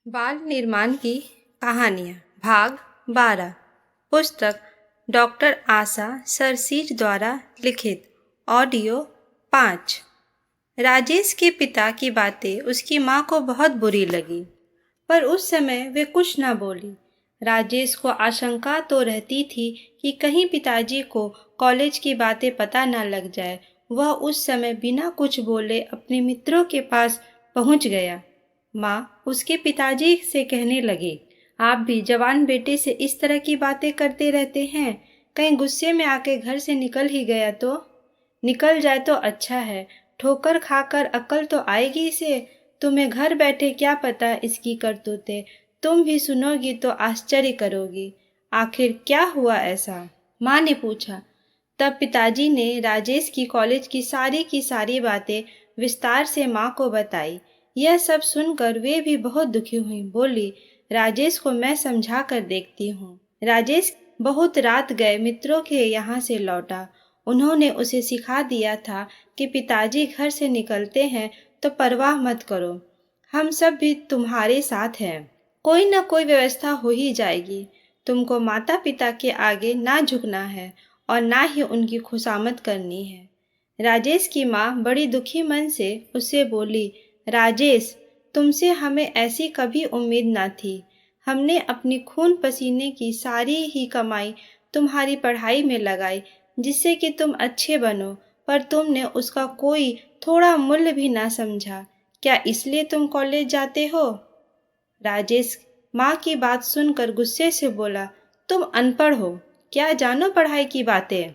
बाल निर्माण की कहानियाँ भाग 12। पुस्तक डॉक्टर आशा सरसीज द्वारा लिखित। ऑडियो 5। राजेश के पिता की बातें उसकी माँ को बहुत बुरी लगी, पर उस समय वे कुछ न बोली। राजेश को आशंका तो रहती थी कि कहीं पिताजी को कॉलेज की बातें पता न लग जाए। वह उस समय बिना कुछ बोले अपने मित्रों के पास पहुंच गया। माँ उसके पिताजी से कहने लगी, आप भी जवान बेटे से इस तरह की बातें करते रहते हैं। कहीं गुस्से में आके घर से निकल ही गया तो? निकल जाए तो अच्छा है, ठोकर खाकर अकल तो आएगी इसे। तुम्हें घर बैठे क्या पता इसकी करतूतें, तुम भी सुनोगी तो आश्चर्य करोगी। आखिर क्या हुआ ऐसा? माँ ने पूछा। तब पिताजी ने राजेश की कॉलेज की सारी बातें विस्तार से माँ को बताई। यह सब सुनकर वे भी बहुत दुखी हुई। बोली, राजेश को मैं समझा कर देखती हूँ। राजेश बहुत रात गए मित्रों के यहाँ से लौटा। उन्होंने उसे सिखा दिया था कि पिताजी घर से निकलते हैं तो परवाह मत करो, हम सब भी तुम्हारे साथ हैं। कोई न कोई व्यवस्था हो ही जाएगी। तुमको माता पिता के आगे ना झुकना है और ना ही उनकी खुशामद करनी है। राजेश की माँ बड़ी दुखी मन से उससे बोली, राजेश, तुमसे हमें ऐसी कभी उम्मीद ना थी। हमने अपनी खून पसीने की सारी ही कमाई तुम्हारी पढ़ाई में लगाई, जिससे कि तुम अच्छे बनो, पर तुमने उसका कोई थोड़ा मूल्य भी ना समझा। क्या इसलिए तुम कॉलेज जाते हो? राजेश माँ की बात सुनकर गुस्से से बोला, तुम अनपढ़ हो, क्या जानो पढ़ाई की बातें।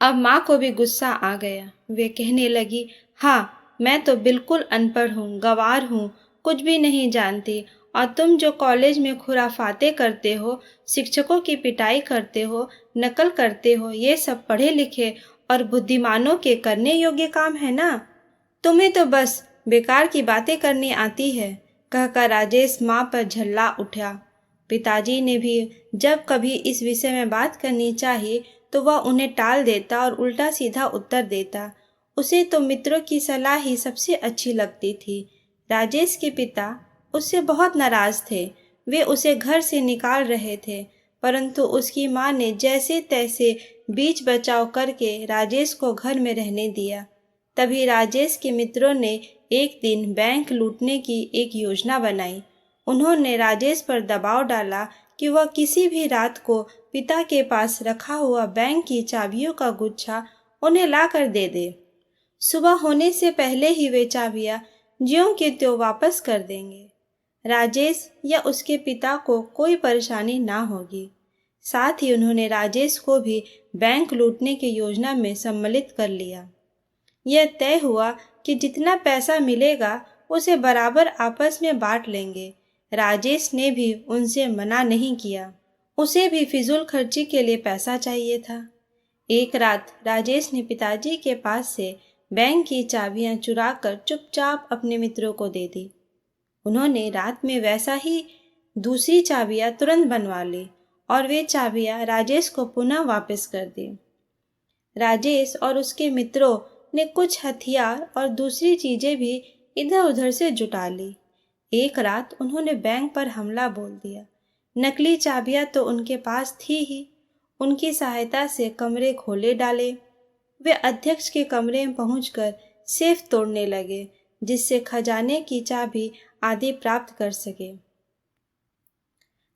अब माँ को भी गुस्सा आ गया। वे कहने लगी, हाँ, मैं तो बिल्कुल अनपढ़ हूँ, गंवार हूँ, कुछ भी नहीं जानती। और तुम जो कॉलेज में खुराफाते करते हो, शिक्षकों की पिटाई करते हो, नकल करते हो, ये सब पढ़े लिखे और बुद्धिमानों के करने योग्य काम है ना? तुम्हें तो बस बेकार की बातें करनी आती है, कहकर राजेश माँ पर झल्ला उठा। पिताजी ने भी जब कभी इस विषय में बात करनी चाहिए तो वह उन्हें टाल देता और उल्टा सीधा उत्तर देता। उसे तो मित्रों की सलाह ही सबसे अच्छी लगती थी। राजेश के पिता उससे बहुत नाराज थे। वे उसे घर से निकाल रहे थे, परंतु उसकी माँ ने जैसे तैसे बीच बचाव करके राजेश को घर में रहने दिया। तभी राजेश के मित्रों ने एक दिन बैंक लूटने की एक योजना बनाई। उन्होंने राजेश पर दबाव डाला कि वह किसी भी रात को पिता के पास रखा हुआ बैंक की चाबियों का गुच्छा उन्हें ला कर दे दे। सुबह होने से पहले ही वे चाबियां ज्यों के त्यों वापस कर देंगे। राजेश या उसके पिता को कोई परेशानी ना होगी। साथ ही उन्होंने राजेश को भी बैंक लूटने की योजना में सम्मिलित कर लिया। यह तय हुआ कि जितना पैसा मिलेगा उसे बराबर आपस में बांट लेंगे। राजेश ने भी उनसे मना नहीं किया। उसे भी फिजूल खर्ची के लिए पैसा चाहिए था। एक रात राजेश ने पिताजी के पास से बैंक की चाबियां चुराकर चुपचाप अपने मित्रों को दे दी। उन्होंने रात में वैसा ही दूसरी चाबियां तुरंत बनवा ली और वे चाबियां राजेश को पुनः वापस कर दी। राजेश और उसके मित्रों ने कुछ हथियार और दूसरी चीजें भी इधर उधर से जुटा ली। एक रात उन्होंने बैंक पर हमला बोल दिया। नकली चाबियां तो उनके पास थी ही। उनकी सहायता से कमरे खोले डाले। वे अध्यक्ष के कमरे में पहुंचकर सेफ तोड़ने लगे, जिससे खजाने की चाबी आदि प्राप्त कर सके।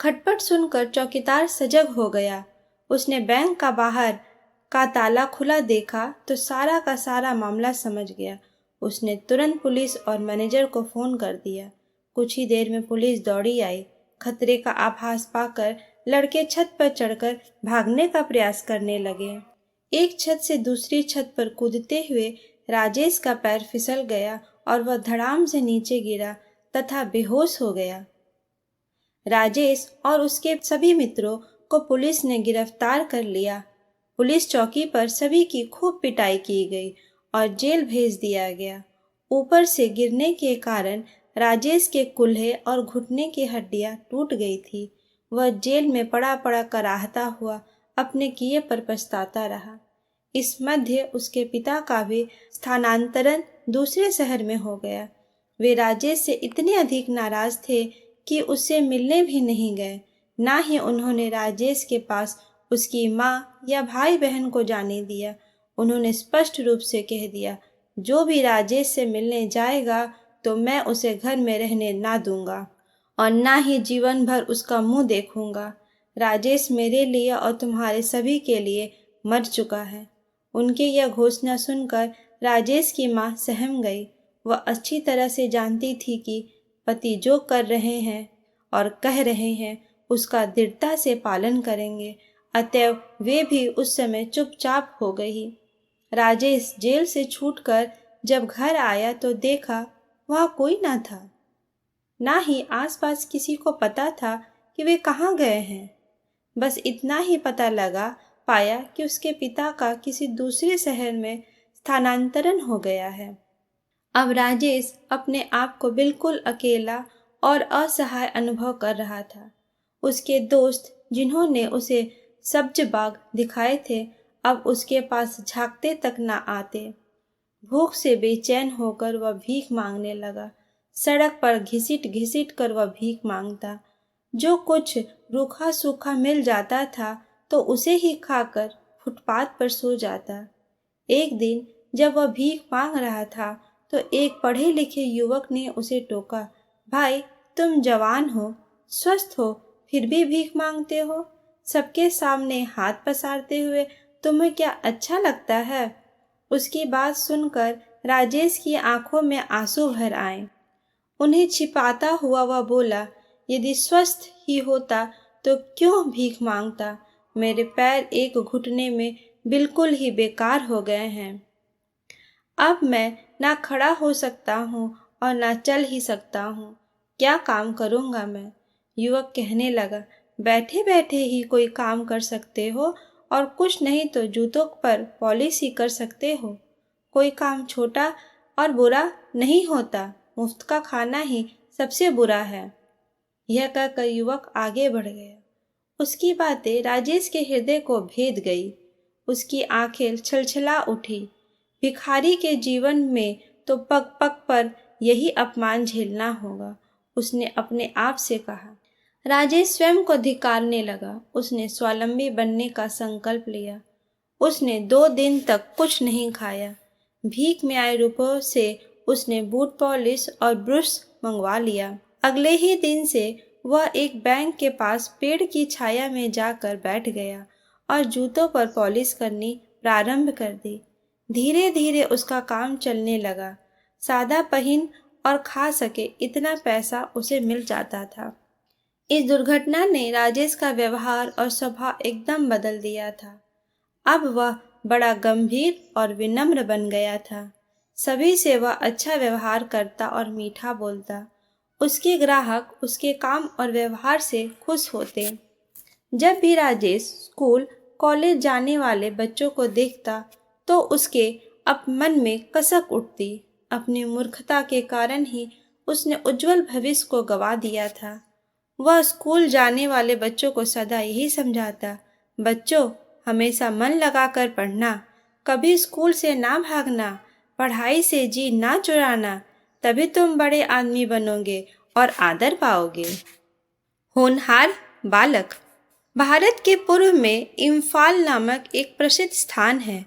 खटपट सुनकर चौकीदार सजग हो गया। उसने बैंक का बाहर का ताला खुला देखा तो सारा का सारा मामला समझ गया। उसने तुरंत पुलिस और मैनेजर को फोन कर दिया। कुछ ही देर में पुलिस दौड़ी आई। खतरे का आभास पाकर लड़के छत पर चढ़कर भागने का प्रयास करने लगे। एक छत से दूसरी छत पर कूदते हुए राजेश का पैर फिसल गया और वह धड़ाम से नीचे गिरा तथा बेहोश हो गया। राजेश और उसके सभी मित्रों को पुलिस ने गिरफ्तार कर लिया। पुलिस चौकी पर सभी की खूब पिटाई की गई और जेल भेज दिया गया। ऊपर से गिरने के कारण राजेश के कूल्हे और घुटने की हड्डियां टूट गई थी। वह जेल में पड़ा पड़ा कराहता हुआ अपने किए पर पछताता रहा। इस मध्य उसके पिता का भी स्थानांतरण दूसरे शहर में हो गया। वे राजेश से इतने अधिक नाराज थे कि उससे मिलने भी नहीं गए। ना ही उन्होंने राजेश के पास उसकी माँ या भाई बहन को जाने दिया। उन्होंने स्पष्ट रूप से कह दिया, जो भी राजेश से मिलने जाएगा तो मैं उसे घर में रहने ना दूंगा और ना ही जीवन भर उसका मुंह देखूंगा। राजेश मेरे लिए और तुम्हारे सभी के लिए मर चुका है। उनकी यह घोषणा सुनकर राजेश की माँ सहम गई। वह अच्छी तरह से जानती थी कि पति जो कर रहे हैं और कह रहे हैं उसका दृढ़ता से पालन करेंगे, अतएव वे भी उस समय चुपचाप हो गई। राजेश जेल से छूटकर जब घर आया तो देखा वहाँ कोई ना था। ना ही आसपास किसी को पता था कि वे कहाँ गए हैं। बस इतना ही पता लगा पाया कि उसके पिता का किसी दूसरे शहर में स्थानांतरण हो गया है। अब राजेश अपने आप को बिल्कुल अकेला और असहाय अनुभव कर रहा था। उसके दोस्त जिन्होंने उसे सब्ज बाग दिखाए थे अब उसके पास झांकते तक न आते। भूख से बेचैन होकर वह भीख मांगने लगा। सड़क पर घिसिट घिसिट कर वह भीख मांगता। जो कुछ रूखा सूखा मिल जाता था तो उसे ही खाकर फुटपाथ पर सो जाता। एक दिन जब वह भीख मांग रहा था तो एक पढ़े लिखे युवक ने उसे टोका, भाई तुम जवान हो, स्वस्थ हो, फिर भी भीख मांगते हो? सबके सामने हाथ पसारते हुए तुम्हें क्या अच्छा लगता है? उसकी बात सुनकर राजेश की आंखों में आंसू भर आए। उन्हें छिपाता हुआ वह बोला, यदि स्वस्थ ही होता तो क्यों भीख मांगता? मेरे पैर एक घुटने में बिल्कुल ही बेकार हो गए हैं। अब मैं ना खड़ा हो सकता हूँ और ना चल ही सकता हूँ। क्या काम करूँगा मैं? युवक कहने लगा, बैठे बैठे ही कोई काम कर सकते हो और कुछ नहीं तो जूतों पर पॉलिश ही कर सकते हो। कोई काम छोटा और बुरा नहीं होता, मुफ्त का खाना ही सबसे बुरा है। यह कहकर युवक आगे बढ़ गया। उसकी बातें राजेश के हृदय को भेद गई। उसकी आंखें छलछला उठी। भिखारी के जीवन में तो पग पग पर यही अपमान झेलना होगा, उसने अपने आप से कहा। राजेश स्वयं को धिक्कारने लगा। उसने स्वावलंबी बनने का संकल्प लिया। उसने 2 दिन तक कुछ नहीं खाया। भीख में आए रुपयों से उसने बूट पॉलिश और ब्रश मंगवा लिया। अगले ही दिन से वह एक बैंक के पास पेड़ की छाया में जाकर बैठ गया और जूतों पर पॉलिश करनी प्रारंभ कर दी। धीरे धीरे उसका काम चलने लगा। सादा पहन और खा सके इतना पैसा उसे मिल जाता था। इस दुर्घटना ने राजेश का व्यवहार और स्वभाव एकदम बदल दिया था। अब वह बड़ा गंभीर और विनम्र बन गया था। सभी से वह अच्छा व्यवहार करता और मीठा बोलता। उसके ग्राहक उसके काम और व्यवहार से खुश होते। जब भी राजेश स्कूल कॉलेज जाने वाले बच्चों को देखता तो उसके मन में कसक उठती। अपनी मूर्खता के कारण ही उसने उज्जवल भविष्य को गंवा दिया था। वह स्कूल जाने वाले बच्चों को सदा यही समझाता, बच्चों हमेशा मन लगाकर पढ़ना, कभी स्कूल से ना भागना, पढ़ाई से जी ना चुराना, तभी तुम बड़े आदमी बनोगे और आदर पाओगे। होनहार बालक। भारत के पूर्व में इम्फाल नामक एक प्रसिद्ध स्थान है।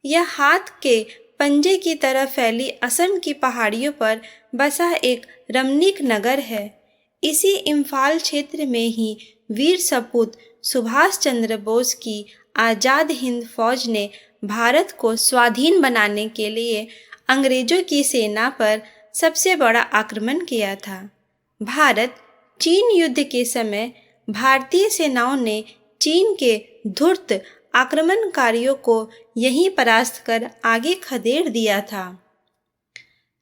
यह हाथ के पंजे की तरह फैली असम की पहाड़ियों पर बसा एक रमणीक नगर है। इसी इम्फाल क्षेत्र में ही वीर सपूत सुभाष चंद्र बोस की आज़ाद हिंद फौज ने भारत को स्वाधीन बनाने के लिए अंग्रेजों की सेना पर सबसे बड़ा आक्रमण किया था। भारत चीन युद्ध के समय भारतीय सेनाओं ने चीन के धूर्त आक्रमणकारियों को यहीं परास्त कर आगे खदेड़ दिया था।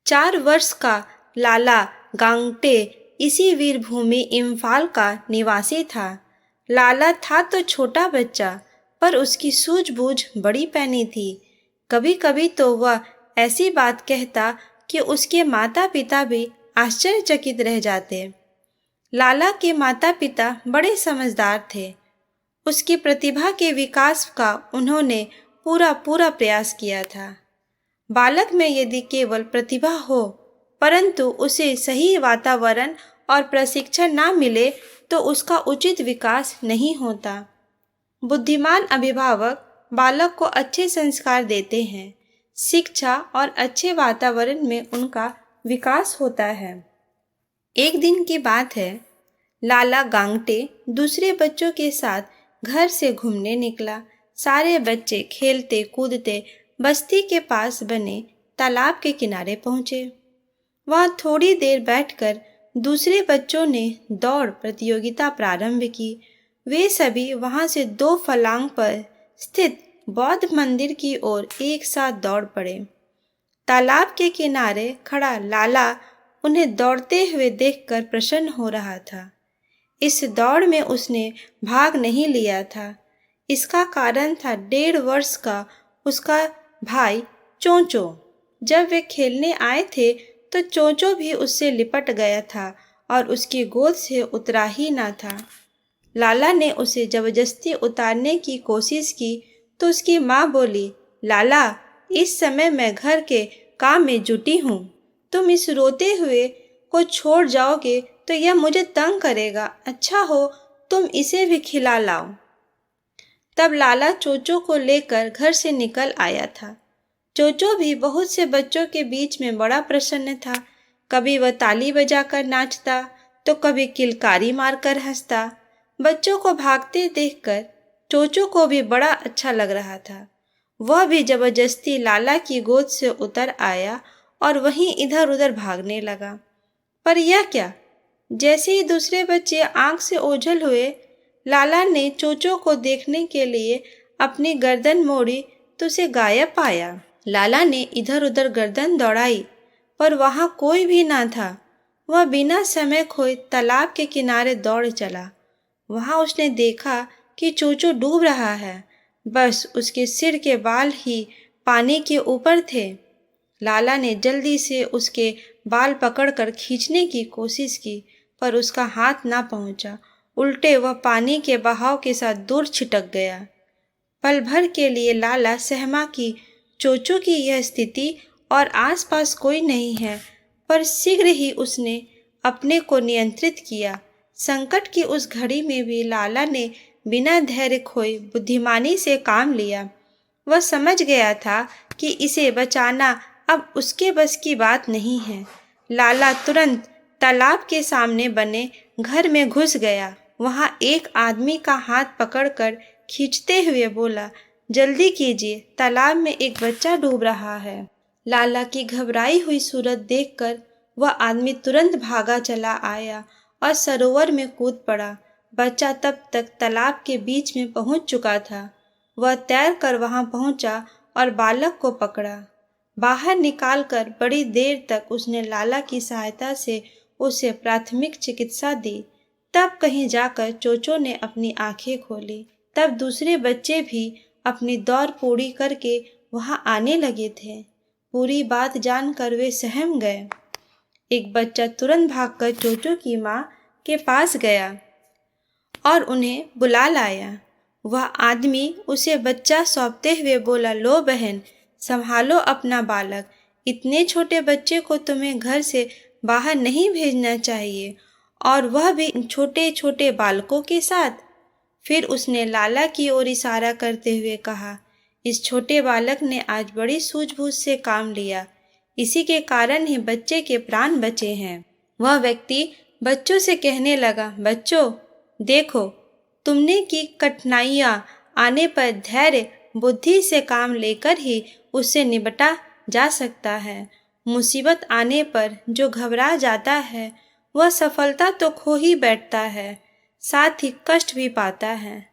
4 वर्ष का लाला गांगटे इसी वीरभूमि इम्फाल का निवासी था। लाला था तो छोटा बच्चा, पर उसकी सूझबूझ बड़ी पैनी थी। कभी कभी तो वह ऐसी बात कहता कि उसके माता पिता भी आश्चर्यचकित रह जाते। लाला के माता पिता बड़े समझदार थे। उसकी प्रतिभा के विकास का उन्होंने पूरा प्रयास किया था। बालक में यदि केवल प्रतिभा हो परंतु उसे सही वातावरण और प्रशिक्षण ना मिले तो उसका उचित विकास नहीं होता। बुद्धिमान अभिभावक बालक को अच्छे संस्कार देते हैं। शिक्षा और अच्छे वातावरण में उनका विकास होता है। एक दिन की बात है, लाला गांगटे दूसरे बच्चों के साथ घर से घूमने निकला। सारे बच्चे खेलते कूदते बस्ती के पास बने तालाब के किनारे पहुंचे। वहां थोड़ी देर बैठकर दूसरे बच्चों ने दौड़ प्रतियोगिता प्रारंभ की। वे सभी वहां से 2 फलांग पर स्थित बौद्ध मंदिर की ओर एक साथ दौड़ पड़े। तालाब के किनारे खड़ा लाला उन्हें दौड़ते हुए देखकर प्रसन्न हो रहा था। इस दौड़ में उसने भाग नहीं लिया था। इसका कारण था 1.5 वर्ष का उसका भाई चोंचो। जब वे खेलने आए थे तो चोंचो भी उससे लिपट गया था और उसकी गोद से उतरा ही ना था। लाला ने उसे जबरदस्ती उतारने की कोशिश की तो उसकी माँ बोली, लाला, इस समय मैं घर के काम में जुटी हूँ। तुम इस रोते हुए को छोड़ जाओगे तो यह मुझे तंग करेगा। अच्छा हो तुम इसे भी खिला लाओ। तब लाला चोचो को लेकर घर से निकल आया था। चोचो भी बहुत से बच्चों के बीच में बड़ा प्रसन्न था। कभी वह ताली बजाकर नाचता तो कभी किलकारी मारकर हंसता। बच्चों को भागते देखकर चोचो को भी बड़ा अच्छा लग रहा था। वह भी जबरदस्ती लाला की गोद से उतर आया और वहीं इधर उधर भागने लगा। पर यह क्या, जैसे ही दूसरे बच्चे आंख से ओझल हुए, लाला ने चोचो को देखने के लिए अपनी गर्दन मोड़ी तो उसे गायब पाया। लाला ने इधर उधर गर्दन दौड़ाई पर वहां कोई भी ना था। वह बिना समय खोए तालाब के किनारे दौड़ चला। वहां उसने देखा कि चोचो डूब रहा है। बस उसके सिर के बाल ही पानी के ऊपर थे। लाला ने जल्दी से उसके बाल पकड़कर खींचने की कोशिश की पर उसका हाथ ना पहुंचा। उल्टे वह पानी के बहाव के साथ दूर छिटक गया। पल भर के लिए लाला सहमा कि चोचो की यह स्थिति और आसपास कोई नहीं है, पर शीघ्र ही उसने अपने को नियंत्रित किया। संकट की उस घड़ी में भी लाला ने बिना धैर्य खोए बुद्धिमानी से काम लिया। वह समझ गया था कि इसे बचाना अब उसके बस की बात नहीं है। लाला तुरंत तालाब के सामने बने घर में घुस गया। वहां एक आदमी का हाथ पकड़कर खींचते हुए बोला, जल्दी कीजिए, तालाब में एक बच्चा डूब रहा है। लाला की घबराई हुई सूरत देखकर वह आदमी तुरंत भागा चला आया और सरोवर में कूद पड़ा। बच्चा तब तक तालाब के बीच में पहुंच चुका था। वह तैरकर वहां पहुंचा और बालक को पकड़ा। बाहर निकालकर बड़ी देर तक उसने लाला की सहायता से उसे प्राथमिक चिकित्सा दी। तब कहीं जाकर चोचो ने अपनी आंखें खोली। तब दूसरे बच्चे भी अपनी दौड़ पूरी करके वहां आने लगे थे। पूरी बात जानकर वे सहम गए। एक बच्चा तुरंत भागकर चोचो की माँ के पास गया और उन्हें बुला लाया। वह आदमी उसे बच्चा सौंपते हुए बोला, लो बहन, संभालो अपना बालक। इतने छोटे बच्चे को तुम्हें घर से बाहर नहीं भेजना चाहिए, और वह भी छोटे छोटे बालकों के साथ। फिर उसने लाला की ओर इशारा करते हुए कहा, इस छोटे बालक ने आज बड़ी सूझबूझ से काम लिया। इसी के कारण ही बच्चे के प्राण बचे हैं। वह व्यक्ति बच्चों से कहने लगा, बच्चों देखो, तुमने की कठिनाइयाँ आने पर धैर्य बुद्धि से काम लेकर ही उससे निपटा जा सकता है। मुसीबत आने पर जो घबरा जाता है वह सफलता तो खो ही बैठता है, साथ ही कष्ट भी पाता है।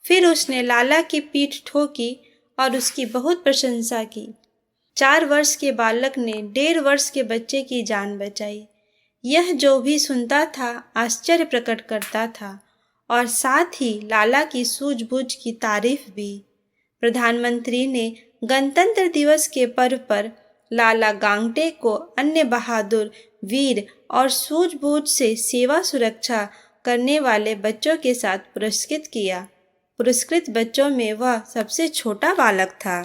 फिर उसने लाला की पीठ ठोकी और उसकी बहुत प्रशंसा की। 4 वर्ष के बालक ने 1.5 वर्ष के बच्चे की जान बचाई। यह जो भी सुनता था आश्चर्य प्रकट करता था और साथ ही लाला की सूझबूझ की तारीफ भी। प्रधानमंत्री ने गणतंत्र दिवस के पर्व पर लाला गांगटे को अन्य बहादुर, वीर और सूझबूझ से सेवा सुरक्षा करने वाले बच्चों के साथ पुरस्कृत किया। पुरस्कृत बच्चों में वह सबसे छोटा बालक था।